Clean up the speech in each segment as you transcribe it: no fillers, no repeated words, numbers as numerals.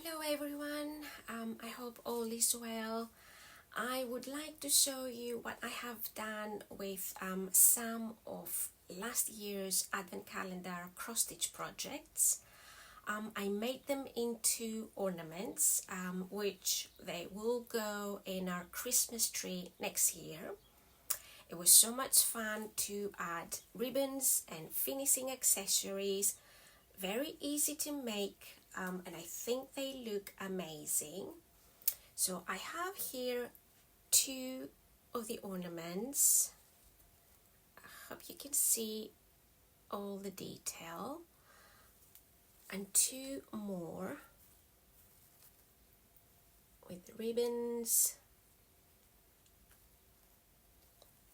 Hello everyone, I hope all is well. I would like to show you what I have done with some of last year's advent calendar cross-stitch projects. I made them into ornaments, which they will go in our Christmas tree next year. It was so much fun to add ribbons and finishing accessories. Very easy to make, and I think they look amazing. So I have here two of the ornaments. I hope you can see all the detail, and two more with ribbons.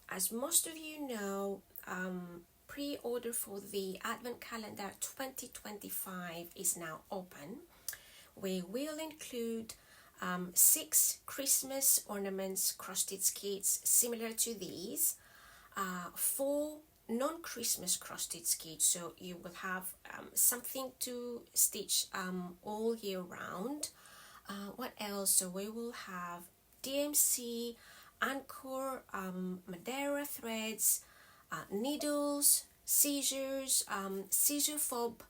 As most of you know, pre-order for the Advent Calendar 2025 is now open. We will include 6 Christmas ornaments cross-stitch kits similar to these, 4 non-Christmas cross-stitch kits, so you will have something to stitch all year round. What else? So we will have DMC, Anchor, Madeira threads, needles, scissors, scissor fob,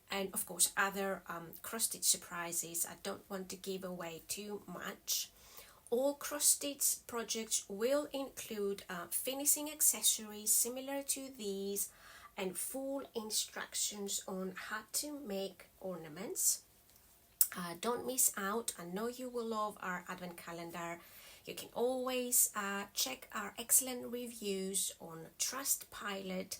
and of course other cross-stitch surprises. I don't want to give away too much. All cross-stitch projects will include finishing accessories similar to these and full instructions on how to make ornaments. Don't miss out. I know you will love our advent calendar. You can always check our excellent reviews on Trustpilot,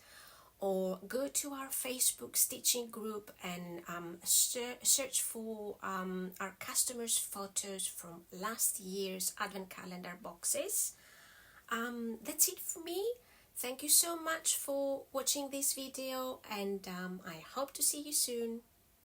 or go to our Facebook stitching group and search for our customers' photos from last year's advent calendar boxes. That's it for me. Thank you so much for watching this video, and I hope to see you soon.